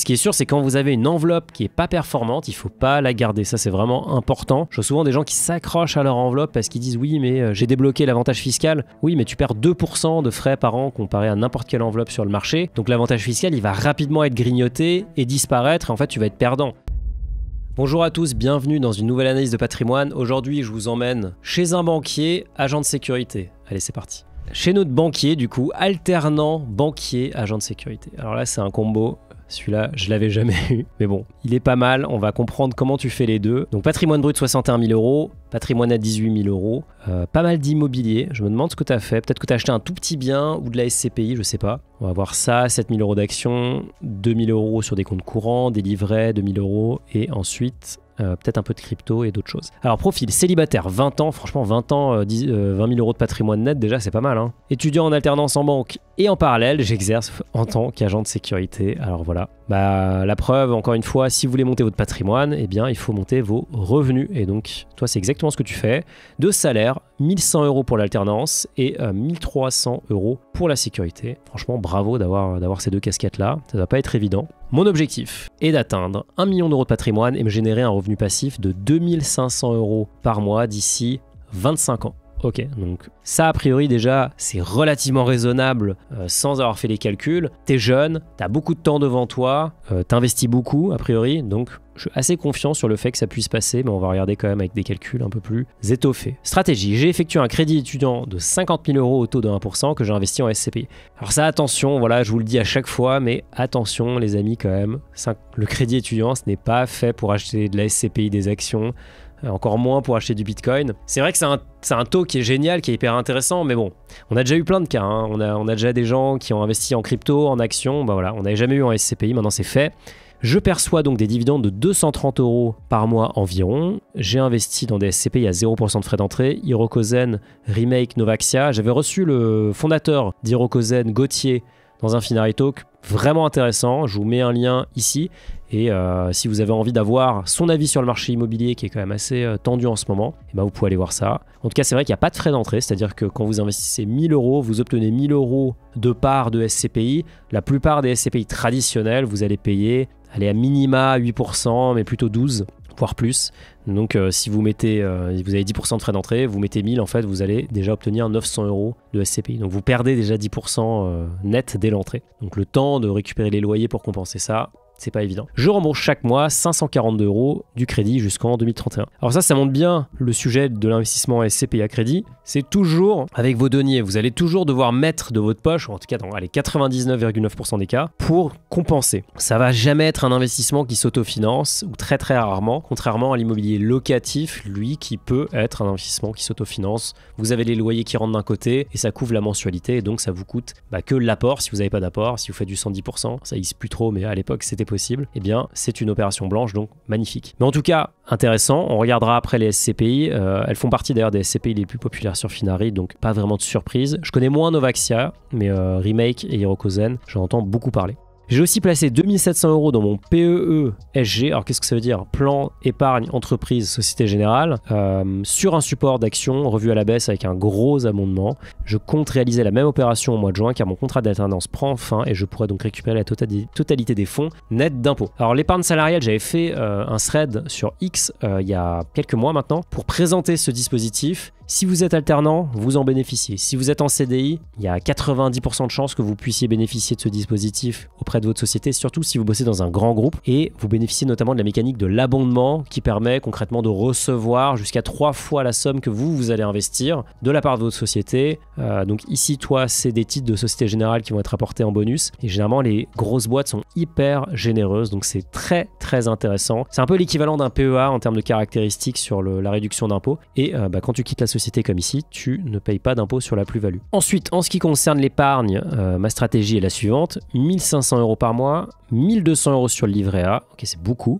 Ce qui est sûr, c'est quand vous avez une enveloppe qui est pas performante, il faut pas la garder. Ça, c'est vraiment important. Je vois souvent des gens qui s'accrochent à leur enveloppe parce qu'ils disent oui, mais j'ai débloqué l'avantage fiscal. Oui, mais tu perds 2% de frais par an comparé à n'importe quelle enveloppe sur le marché. Donc l'avantage fiscal, il va rapidement être grignoté et disparaître. Et en fait, tu vas être perdant. Bonjour à tous, bienvenue dans une nouvelle analyse de patrimoine. Aujourd'hui, je vous emmène chez un banquier, agent de sécurité. Allez, c'est parti. Chez notre banquier, du coup, alternant banquier, agent de sécurité. Alors là, c'est un combo. Celui-là, je l'avais jamais eu. Mais bon, il est pas mal. On va comprendre comment tu fais les deux. Donc, patrimoine brut 61 000 euros, patrimoine net 18 000 euros. Pas mal d'immobilier. Je me demande ce que tu as fait. Peut-être que tu as acheté un tout petit bien ou de la SCPI, je sais pas. On va voir ça, 7 000 euros d'actions, 2 000 euros sur des comptes courants, des livrets, 2 000 euros. Et ensuite, peut-être un peu de crypto et d'autres choses. Alors, profil, célibataire, 20 ans. Franchement, 20 ans, 20 000 euros de patrimoine net, déjà, c'est pas mal. Hein. Étudiant en alternance en banque. Et en parallèle, j'exerce en tant qu'agent de sécurité. Alors voilà. La preuve, encore une fois, si vous voulez monter votre patrimoine, eh bien, il faut monter vos revenus. Et donc, toi, c'est exactement ce que tu fais. De salaire, 1 100 euros pour l'alternance et 1 300 euros pour la sécurité. Franchement, bravo d'avoir ces deux casquettes-là. Ça ne va pas être évident. Mon objectif est d'atteindre 1 million d'euros de patrimoine et me générer un revenu passif de 2 500 euros par mois d'ici 25 ans. Ok, donc ça a priori déjà c'est relativement raisonnable sans avoir fait les calculs. T'es jeune, t'as beaucoup de temps devant toi, t'investis beaucoup a priori, donc je suis assez confiant sur le fait que ça puisse passer, mais on va regarder quand même avec des calculs un peu plus étoffés. Stratégie, j'ai effectué un crédit étudiant de 50 000 euros au taux de 1% que j'ai investi en SCPI. Alors ça, attention, voilà, je vous le dis à chaque fois, mais attention les amis quand même, le crédit étudiant, ce n'est pas fait pour acheter de la SCPI, des actions, encore moins pour acheter du Bitcoin. C'est vrai que c'est un taux qui est génial, qui est hyper intéressant, mais bon, on a déjà eu plein de cas. Hein. On a déjà des gens qui ont investi en crypto, en actions. Voilà, on n'avait jamais eu en SCPI, maintenant c'est fait. Je perçois donc des dividendes de 230 euros par mois environ. J'ai investi dans des SCPI à 0% de frais d'entrée. Hirokozen, Remake, Novaxia. J'avais reçu le fondateur d'Hirokozen, Gauthier, dans un Finary Talk. Vraiment intéressant. Je vous mets un lien ici. Et si vous avez envie d'avoir son avis sur le marché immobilier qui est quand même assez tendu en ce moment, eh ben vous pouvez aller voir ça. En tout cas, c'est vrai qu'il n'y a pas de frais d'entrée, c'est-à-dire que quand vous investissez 1 000 euros, vous obtenez 1 000 euros de part de SCPI. La plupart des SCPI traditionnels, vous allez payer à minima 8%, mais plutôt 12%, voire plus. Donc si vous mettez, vous avez 10% de frais d'entrée, vous mettez 1000, en fait, vous allez déjà obtenir 900 euros de SCPI. Donc vous perdez déjà 10% net dès l'entrée. Donc le temps de récupérer les loyers pour compenser ça, c'est pas évident. Je rembourse chaque mois 542 euros du crédit jusqu'en 2031. Alors ça montre bien le sujet de l'investissement en SCPI à crédit. C'est toujours avec vos deniers. Vous allez toujours devoir mettre de votre poche, ou en tout cas dans les 99,9% des cas, pour compenser. Ça va jamais être un investissement qui s'autofinance, ou très très rarement, contrairement à l'immobilier locatif, lui, qui peut être un investissement qui s'autofinance. Vous avez les loyers qui rentrent d'un côté et ça couvre la mensualité, et donc ça vous coûte que l'apport si vous n'avez pas d'apport. Si vous faites du 110%, ça existe plus trop, mais à l'époque c'était possible, eh bien c'est une opération blanche, donc magnifique. Mais en tout cas, intéressant, on regardera après les SCPI, elles font partie d'ailleurs des SCPI les plus populaires sur Finary, donc pas vraiment de surprise. Je connais moins Novaxia, mais Remake et Hirokozen, j'en entends beaucoup parler. J'ai aussi placé 2 700 euros dans mon PEE SG. Alors qu'est-ce que ça veut dire? Plan épargne entreprise Société Générale, sur un support d'action revu à la baisse avec un gros abondement. Je compte réaliser la même opération au mois de juin car mon contrat d'alternance prend fin et je pourrai donc récupérer la totalité des fonds nets d'impôts. Alors l'épargne salariale, j'avais fait un thread sur X il y a quelques mois maintenant pour présenter ce dispositif. Si vous êtes alternant, vous en bénéficiez. Si vous êtes en CDI, il y a 90% de chances que vous puissiez bénéficier de ce dispositif auprès de votre société, surtout si vous bossez dans un grand groupe. Et vous bénéficiez notamment de la mécanique de l'abondement qui permet concrètement de recevoir jusqu'à 3 fois la somme que vous allez investir de la part de votre société. Donc ici, toi, c'est des titres de Société Générale qui vont être apportés en bonus. Et généralement, les grosses boîtes sont hyper généreuses. Donc c'est très, très intéressant. C'est un peu l'équivalent d'un PEA en termes de caractéristiques sur la réduction d'impôts. Et quand tu quittes la société comme ici, tu ne payes pas d'impôt sur la plus-value. Ensuite, en ce qui concerne l'épargne, ma stratégie est la suivante. 1 500 euros par mois, 1 200 euros sur le livret A. Ok, c'est beaucoup.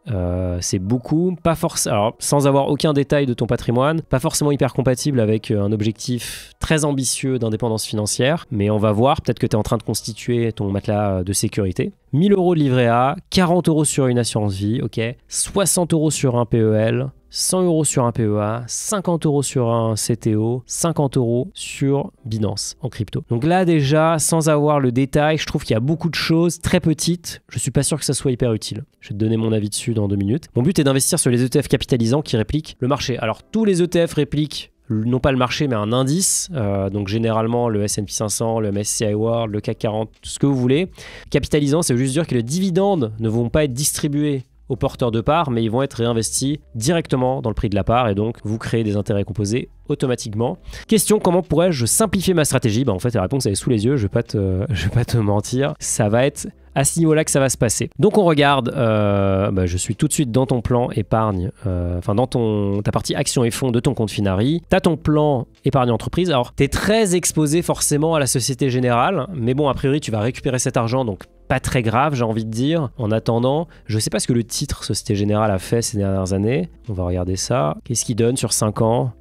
Pas forcément. Alors, sans avoir aucun détail de ton patrimoine, pas forcément hyper compatible avec un objectif très ambitieux d'indépendance financière, mais on va voir. Peut-être que tu es en train de constituer ton matelas de sécurité. 1 000 euros de livret A, 40 euros sur une assurance vie, ok, 60 euros sur un PEL, 100 € sur un PEA, 50 € sur un CTO, 50 € sur Binance en crypto. Donc là déjà, sans avoir le détail, je trouve qu'il y a beaucoup de choses très petites. Je suis pas sûr que ça soit hyper utile. Je vais te donner mon avis dessus dans 2 minutes. Mon but est d'investir sur les ETF capitalisants qui répliquent le marché. Alors tous les ETF répliquent non pas le marché mais un indice, donc généralement le S&P 500, le MSCI World, le CAC 40, tout ce que vous voulez. Capitalisant, ça veut juste dire que les dividendes ne vont pas être distribués aux porteurs de parts, mais ils vont être réinvestis directement dans le prix de la part et donc vous créez des intérêts composés automatiquement. Question, comment pourrais-je simplifier ma stratégie? En fait, la réponse elle est sous les yeux, je vais pas te mentir. Ça va être à ce niveau-là que ça va se passer. Donc on regarde, je suis tout de suite dans ton plan épargne, dans ta partie actions et fonds de ton compte Finari. Tu as ton plan épargne entreprise. Alors, tu es très exposé forcément à la Société Générale, mais bon, a priori, tu vas récupérer cet argent, donc pas très grave, j'ai envie de dire. En attendant, je sais pas ce que le titre Société Générale a fait ces dernières années. On va regarder ça. Qu'est-ce qu'il donne sur 5 ans?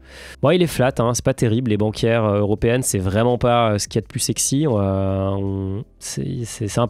Bon, il est flat, hein, c'est pas terrible. Les banquières européennes, c'est vraiment pas ce qu'il y a de plus sexy. C'est un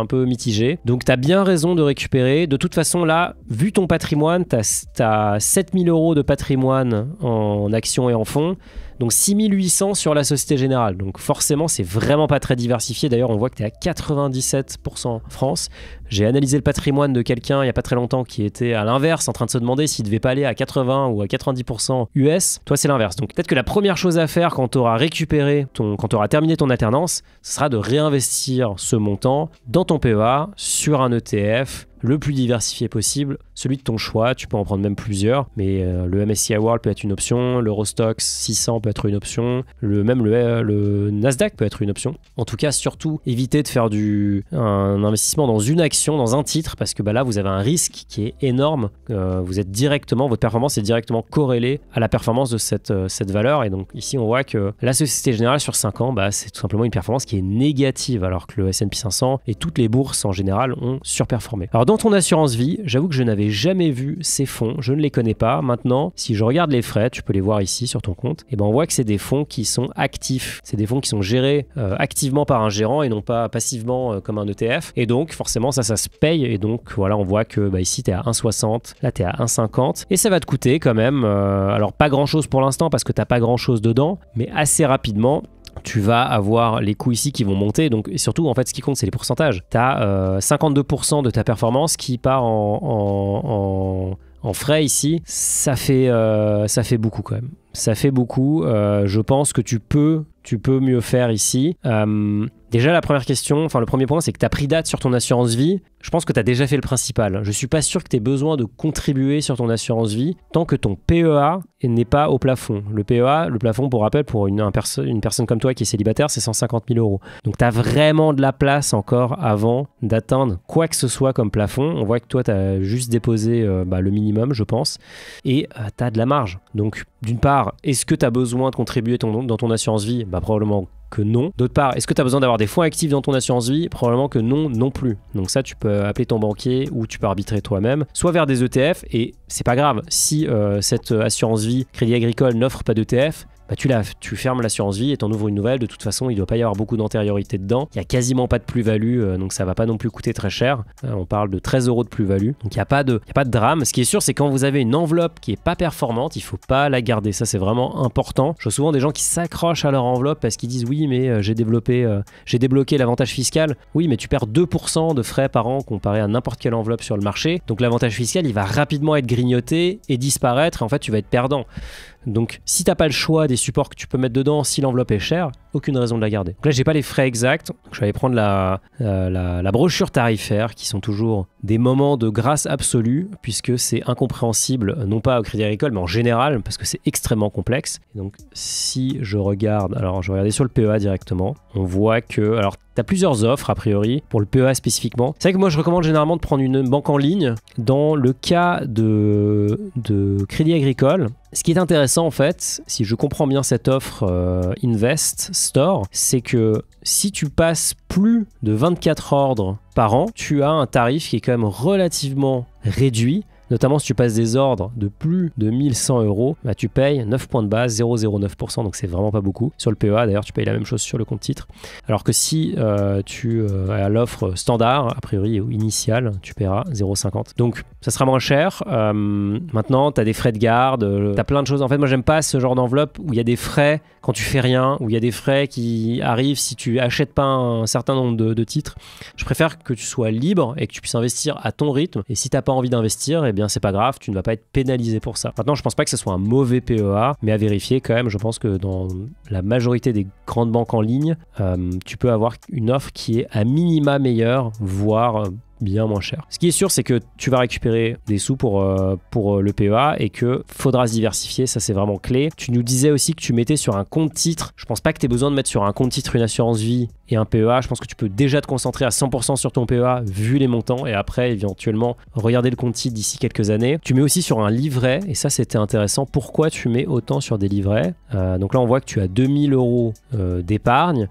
peu mitigé. Donc, tu as bien raison de récupérer. De toute façon, là, vu ton patrimoine, tu as 7000 € de patrimoine en actions et en fonds. Donc 6800 sur la Société Générale. Donc forcément, c'est vraiment pas très diversifié. D'ailleurs, on voit que tu es à 97% France. J'ai analysé le patrimoine de quelqu'un il n'y a pas très longtemps qui était à l'inverse, en train de se demander s'il devait pas aller à 80 ou à 90% US. Toi, c'est l'inverse. Donc peut-être que la première chose à faire quand tu auras quand tu auras terminé ton alternance, ce sera de réinvestir ce montant dans ton PEA sur un ETF le plus diversifié possible, celui de ton choix. Tu peux en prendre même plusieurs, mais le MSCI World peut être une option, l'Eurostoxx 600 peut être une option, le Nasdaq peut être une option. En tout cas, surtout, évitez de faire un investissement dans une action, dans un titre, parce que là, vous avez un risque qui est énorme. Votre performance est directement corrélée à la performance de cette valeur. Et donc ici, on voit que la Société Générale sur 5 ans, c'est tout simplement une performance qui est négative, alors que le S&P 500 et toutes les bourses en général ont surperformé. Alors dans ton assurance vie, j'avoue que je n'avais jamais vu ces fonds, je ne les connais pas. Maintenant, si je regarde les frais, tu peux les voir ici sur ton compte, et on voit que c'est des fonds qui sont actifs. C'est des fonds qui sont gérés activement par un gérant et non pas passivement comme un ETF. Et donc forcément ça se paye. Et donc voilà, on voit que ici tu es à 1,60, là tu es à 1,50. Et ça va te coûter quand même, alors pas grand chose pour l'instant parce que tu n'as pas grand chose dedans, mais assez rapidement, tu vas avoir les coûts ici qui vont monter. Donc, et surtout, en fait, ce qui compte, c'est les pourcentages. Tu as 52% de ta performance qui part en frais ici. Ça fait beaucoup quand même. Ça fait beaucoup. Je pense que tu peux mieux faire ici. Déjà, la première question, le premier point, c'est que tu as pris date sur ton assurance vie. Je pense que tu as déjà fait le principal. Je ne suis pas sûr que tu aies besoin de contribuer sur ton assurance vie tant que ton PEA n'est pas au plafond. Le PEA, le plafond, pour rappel, pour une personne comme toi qui est célibataire, c'est 150 000 €. Donc, tu as vraiment de la place encore avant d'atteindre quoi que ce soit comme plafond. On voit que toi, tu as juste déposé le minimum, je pense, et tu as de la marge. Donc, d'une part, est-ce que tu as besoin de contribuer dans ton assurance vie? Probablement que non. D'autre part, est-ce que tu as besoin d'avoir des fonds actifs dans ton assurance vie? Probablement que non plus. Donc ça, tu peux appeler ton banquier ou tu peux arbitrer toi-même, soit vers des ETF, et c'est pas grave. Si cette assurance vie Crédit Agricole n'offre pas d'ETF, tu fermes l'assurance vie et t'en ouvres une nouvelle. De toute façon, il ne doit pas y avoir beaucoup d'antériorité dedans. Il n'y a quasiment pas de plus-value, donc ça ne va pas non plus coûter très cher. On parle de 13 € de plus-value. Donc il n'y a pas de drame. Ce qui est sûr, c'est quand vous avez une enveloppe qui n'est pas performante, il ne faut pas la garder. Ça, c'est vraiment important. Je vois souvent des gens qui s'accrochent à leur enveloppe parce qu'ils disent oui, mais j'ai débloqué l'avantage fiscal. Oui, mais tu perds 2% de frais par an comparé à n'importe quelle enveloppe sur le marché. Donc l'avantage fiscal, il va rapidement être grignoté et disparaître. Et en fait, tu vas être perdant. Donc, si tu n'as pas le choix des supports que tu peux mettre dedans, si l'enveloppe est chère, aucune raison de la garder. Donc là, j'ai pas les frais exacts. Donc, je vais aller prendre la brochure tarifaire, qui sont toujours des moments de grâce absolue, puisque c'est incompréhensible, non pas au Crédit Agricole, mais en général, parce que c'est extrêmement complexe. Et donc, si je regarde, alors je vais regarder sur le PEA directement, on voit que, alors, tu as plusieurs offres a priori pour le PEA spécifiquement. C'est vrai que moi je recommande généralement de prendre une banque en ligne. Dans le cas de Crédit Agricole, ce qui est intéressant en fait, si je comprends bien cette offre Invest Store, c'est que si tu passes plus de 24 ordres par an, tu as un tarif qui est quand même relativement réduit Notamment si tu passes des ordres de plus de 1100 €, bah, tu payes 9 points de base, 0,09%, donc c'est vraiment pas beaucoup. Sur le PEA, d'ailleurs, tu payes la même chose sur le compte titre. Alors que si tu as l'offre standard, a priori ou initiale, tu paieras 0,50. Donc ça sera moins cher. Maintenant, tu as des frais de garde, tu as plein de choses. En fait, moi, j'aime pas ce genre d'enveloppe où il y a des frais quand tu fais rien, où il y a des frais qui arrivent si tu achètes pas un certain nombre de titres. Je préfère que tu sois libre et que tu puisses investir à ton rythme. Et si tu n'as pas envie d'investir, eh bien, c'est pas grave, tu ne vas pas être pénalisé pour ça. Maintenant, je pense pas que ce soit un mauvais PEA, mais à vérifier quand même. Je pense que dans la majorité des grandes banques en ligne, tu peux avoir une offre qui est à minima meilleure, voire bien moins cher. Ce qui est sûr, c'est que tu vas récupérer des sous pour le PEA et que faudra se diversifier, ça c'est vraiment clé. Tu nous disais aussi que tu mettais sur un compte titre. Je pense pas que tu aies besoin de mettre sur un compte titre une assurance vie et un PEA. Je pense que tu peux déjà te concentrer à 100% sur ton PEA vu les montants et après éventuellement regarder le compte titre d'ici quelques années. Tu mets aussi sur un livret et ça c'était intéressant. Pourquoi tu mets autant sur des livrets? Donc là on voit que tu as 2000 € d'épargne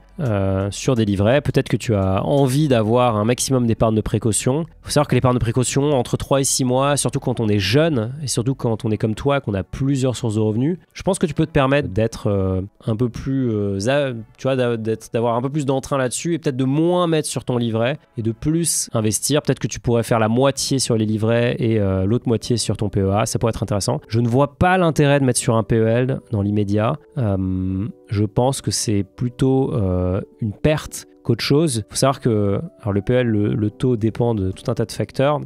sur des livrets. Peut-être que tu as envie d'avoir un maximum d'épargne de précaution. Il faut savoir que l'épargne de précaution, entre 3 et 6 mois, surtout quand on est jeune et surtout quand on est comme toi, qu'on a plusieurs sources de revenus, je pense que tu peux te permettre d'être un peu plus, tu vois, d'avoir un peu plus d'entrain là-dessus et peut-être de moins mettre sur ton livret et de plus investir. Peut-être que tu pourrais faire la moitié sur les livrets et l'autre moitié sur ton PEA. Ça pourrait être intéressant. Je ne vois pas l'intérêt de mettre sur un PEL dans l'immédiat. Je pense que c'est plutôt une perte qu'autre chose. Il faut savoir que alors le PEL, le taux dépend de tout un tas de facteurs,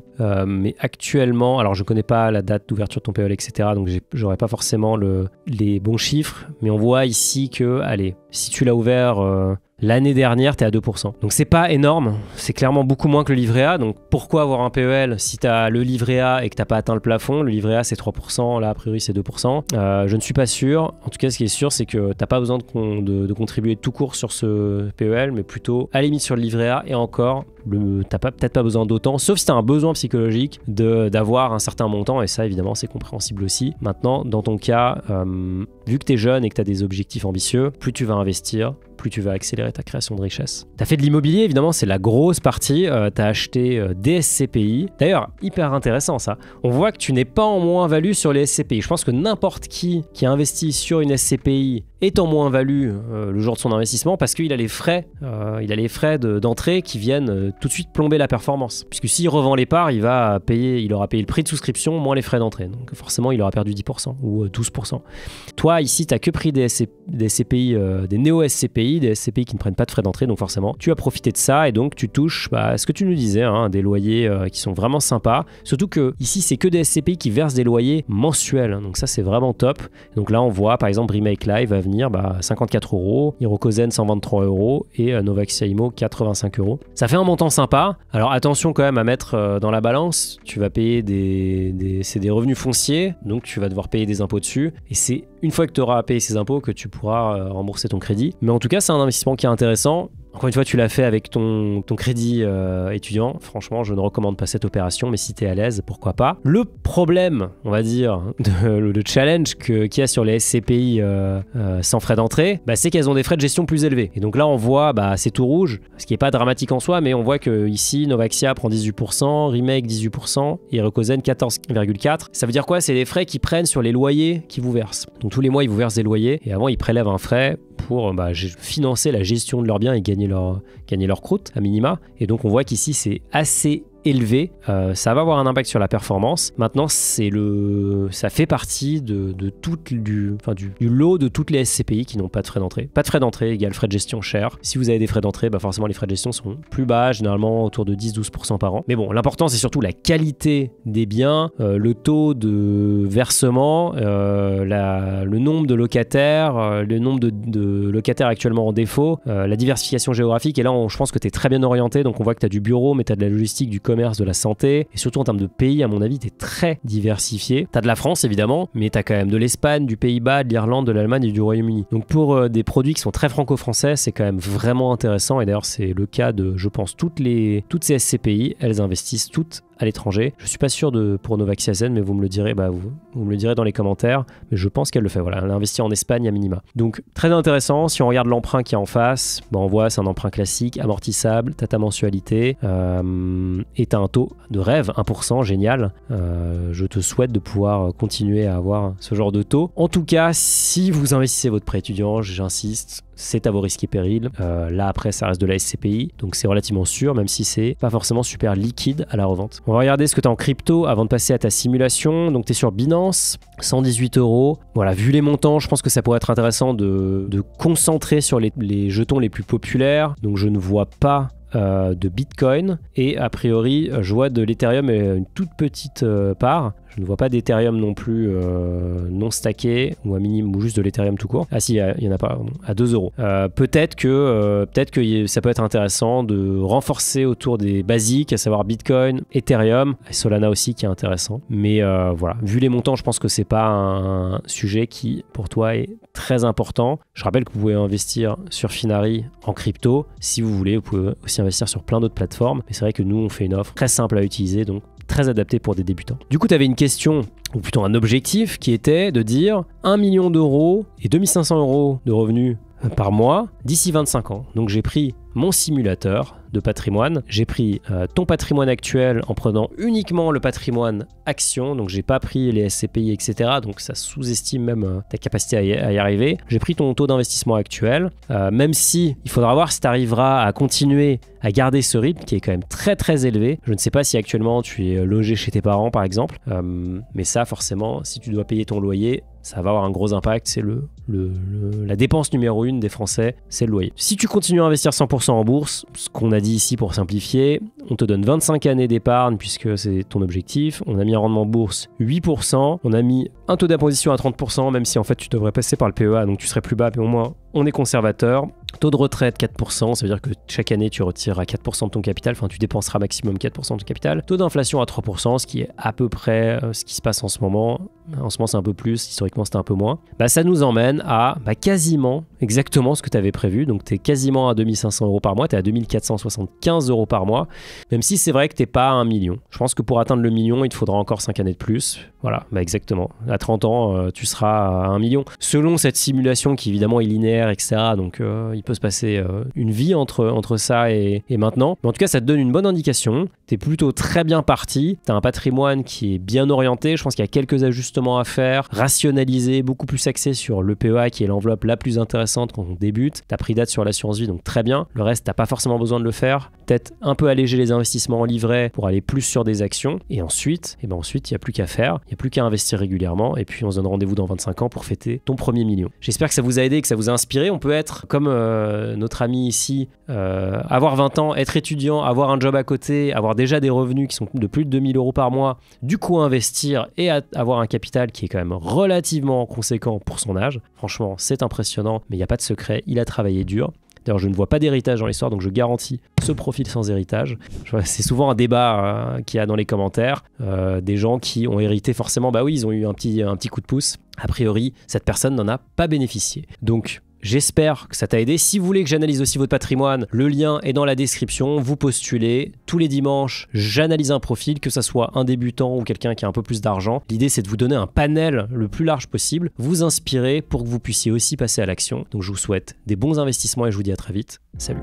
mais actuellement, alors je ne connais pas la date d'ouverture de ton PEL, etc., donc j'aurais pas forcément les bons chiffres, mais on voit ici que, allez, si tu l'as ouvert l'année dernière, tu es à 2%. Donc c'est pas énorme, c'est clairement beaucoup moins que le livret A. Donc pourquoi avoir un PEL si tu as le livret A et que tu n'as pas atteint le plafond? Le livret A c'est 3%, là a priori c'est 2%. Je ne suis pas sûr. En tout cas, ce qui est sûr, c'est que tu n'as pas besoin de contribuer tout court sur ce PEL, mais plutôt à la limite sur le livret A et encore. T'as peut-être pas besoin d'autant, sauf si tu as un besoin psychologique d'avoir un certain montant, et ça évidemment c'est compréhensible aussi. Maintenant, dans ton cas, vu que tu es jeune et que tu as des objectifs ambitieux, plus tu vas investir, plus tu vas accélérer ta création de richesse. Tu as fait de l'immobilier, évidemment, c'est la grosse partie. Tu as acheté des SCPI. D'ailleurs, hyper intéressant ça. On voit que tu n'es pas en moins-value sur les SCPI. Je pense que n'importe qui a investi sur une SCPI est en moins-value le jour de son investissement parce qu'il a les frais, d'entrée qui viennent tout de suite plomber la performance. Puisque s'il revend les parts, il aura payé le prix de souscription moins les frais d'entrée. Donc forcément, il aura perdu 10% ou 12%. Toi, ici, tu n'as que pris des SCPI, des néo-SCPI, des SCPI qui ne prennent pas de frais d'entrée. Donc forcément, tu as profité de ça et donc tu touches ce que tu nous disais, des loyers qui sont vraiment sympas. Surtout que ici, c'est que des SCPI qui versent des loyers mensuels. Donc ça, c'est vraiment top. Donc là, on voit par exemple Remake Live va venir 54 €, Hirokozen 123 € et Novaxia Imo 85 €. Ça fait un montant sympa. Alors attention quand même à mettre dans la balance, tu vas payer c'est des revenus fonciers, donc tu vas devoir payer des impôts dessus et c'est une fois que tu auras payé ces impôts que tu pourras rembourser ton crédit. Mais en tout cas, c'est un investissement qui est intéressant. Encore une fois, tu l'as fait avec ton crédit étudiant. Franchement, je ne recommande pas cette opération, mais si tu es à l'aise, pourquoi pas. Le problème, on va dire, le challenge qu'il y a sur les SCPI sans frais d'entrée, c'est qu'elles ont des frais de gestion plus élevés. Et donc là, on voit, c'est tout rouge, ce qui n'est pas dramatique en soi, mais on voit que ici, Novaxia prend 18%, Remake 18% et Hirokozen 14,4%. Ça veut dire quoi? C'est les frais qu'ils prennent sur les loyers qu'ils vous versent. Donc tous les mois, ils vous versent des loyers et avant, ils prélèvent un frais pour financer la gestion de leurs biens et gagner leur croûte à minima. Et donc on voit qu'ici c'est assez élevé, ça va avoir un impact sur la performance. Maintenant, ça fait partie du lot de toutes les SCPI qui n'ont pas de frais d'entrée. Pas de frais d'entrée égale frais de gestion cher. Si vous avez des frais d'entrée, forcément les frais de gestion sont plus bas, généralement autour de 10-12% par an. Mais bon, l'important c'est surtout la qualité des biens, le taux de versement, le nombre de locataires, le nombre de locataires actuellement en défaut, la diversification géographique. Et là, je pense que tu es très bien orienté, donc on voit que tu as du bureau, mais tu as de la logistique, du commerce, de la santé, et surtout en termes de pays, à mon avis, tu es très diversifié. Tu as de la France, évidemment, mais tu as quand même de l'Espagne, du Pays-Bas, de l'Irlande, de l'Allemagne et du Royaume-Uni. Donc pour des produits qui sont très franco-français, c'est quand même vraiment intéressant, et d'ailleurs c'est le cas de, je pense, toutes ces SCPI, elles investissent toutes à l'étranger. Je suis pas sûr pour Novaxia Zen, mais vous me le direz, vous me le direz dans les commentaires. Mais je pense qu'elle le fait. Voilà, elle a investi en Espagne à minima. Donc très intéressant. Si on regarde l'emprunt qui est en face, on voit c'est un emprunt classique, amortissable, t'as ta mensualité et t'as un taux de rêve 1%, génial. Je te souhaite de pouvoir continuer à avoir ce genre de taux. En tout cas, si vous investissez votre prêt étudiant, j'insiste, c'est à vos risques et périls. Là après ça reste de la SCPI, donc c'est relativement sûr, même si c'est pas forcément super liquide à la revente. On va regarder ce que tu as en crypto avant de passer à ta simulation. Donc tu es sur Binance, 118 €. Voilà, vu les montants, je pense que ça pourrait être intéressant de concentrer sur les jetons les plus populaires. Donc je ne vois pas de Bitcoin et a priori je vois de l'Ethereum une toute petite part. Je ne vois pas d'Ethereum non plus non stacké ou à minimum ou juste de l'Ethereum tout court. Ah si, il y en a pas, à 2 €. Peut-être que ça peut être intéressant de renforcer autour des basiques, à savoir Bitcoin, Ethereum, et Solana aussi qui est intéressant. Mais voilà, vu les montants, je pense que c'est pas un sujet qui pour toi est très important. Je rappelle que vous pouvez investir sur Finari en crypto. Si vous voulez, vous pouvez aussi investir sur plein d'autres plateformes. Mais c'est vrai que nous, on fait une offre très simple à utiliser, donc très adapté pour des débutants. Du coup, tu avais une question, ou plutôt un objectif, qui était de dire 1 million d'euros et 2500 € de revenus par mois d'ici 25 ans. Donc j'ai pris mon simulateur de patrimoine, j'ai pris ton patrimoine actuel en prenant uniquement le patrimoine action, donc j'ai pas pris les SCPI, etc. Donc ça sous-estime même ta capacité à y arriver. J'ai pris ton taux d'investissement actuel, même si il faudra voir si tu arriveras à continuer à garder ce rythme qui est quand même très très élevé. Je ne sais pas si actuellement tu es logé chez tes parents par exemple, mais ça forcément, si tu dois payer ton loyer, ça va avoir un gros impact. C'est la dépense numéro 1 des Français, c'est le loyer. Si tu continues à investir 100% en bourse, ce qu'on a dit ici pour simplifier, on te donne 25 années d'épargne puisque c'est ton objectif. On a mis un rendement bourse 8%, on a mis un taux d'imposition à 30%, même si en fait tu devrais passer par le PEA, donc tu serais plus bas, mais au moins on est conservateur. Taux de retraite 4%, ça veut dire que chaque année tu retireras 4% de ton capital, enfin tu dépenseras maximum 4% de ton capital. Taux d'inflation à 3%, ce qui est à peu près ce qui se passe en ce moment. En ce moment c'est un peu plus, historiquement c'était un peu moins. Ça nous emmène à quasiment exactement ce que tu avais prévu. Donc tu es quasiment à 2500 € par mois, tu es à 2475 € par mois, même si c'est vrai que tu n'es pas à 1 million. Je pense que pour atteindre le million, il te faudra encore 5 années de plus. Voilà, exactement. À 30 ans, tu seras à 1 million. Selon cette simulation qui évidemment est linéaire, etc. Donc il peut se passer une vie entre ça et maintenant. Mais en tout cas, ça te donne une bonne indication. Tu es plutôt très bien parti. Tu as un patrimoine qui est bien orienté. Je pense qu'il y a quelques ajustements à faire, rationaliser, beaucoup plus axé sur le PEA qui est l'enveloppe la plus intéressante quand on débute. Tu as pris date sur l'assurance vie, donc très bien. Le reste, tu n'as pas forcément besoin de le faire. Peut-être un peu alléger les investissements en livret pour aller plus sur des actions. Et ensuite, il n'y a plus qu'à faire. Il n'y a plus qu'à investir régulièrement. Et puis, on se donne rendez-vous dans 25 ans pour fêter ton premier million. J'espère que ça vous a aidé, que ça vous a inspiré. On peut être comme notre ami ici, avoir 20 ans, être étudiant, avoir un job à côté, avoir déjà des revenus qui sont de plus de 2000 € par mois, du coup investir et avoir un capital qui est quand même relativement conséquent pour son âge. Franchement, c'est impressionnant, mais il n'y a pas de secret, il a travaillé dur. D'ailleurs, je ne vois pas d'héritage dans l'histoire, donc je garantis ce profil sans héritage. C'est souvent un débat qu'il y a dans les commentaires. Des gens qui ont hérité forcément, oui, ils ont eu un petit coup de pouce. A priori, cette personne n'en a pas bénéficié. Donc, j'espère que ça t'a aidé. Si vous voulez que j'analyse aussi votre patrimoine, le lien est dans la description. Vous postulez. Tous les dimanches, j'analyse un profil, que ça soit un débutant ou quelqu'un qui a un peu plus d'argent. L'idée, c'est de vous donner un panel le plus large possible, vous inspirer pour que vous puissiez aussi passer à l'action. Donc, je vous souhaite des bons investissements et je vous dis à très vite. Salut!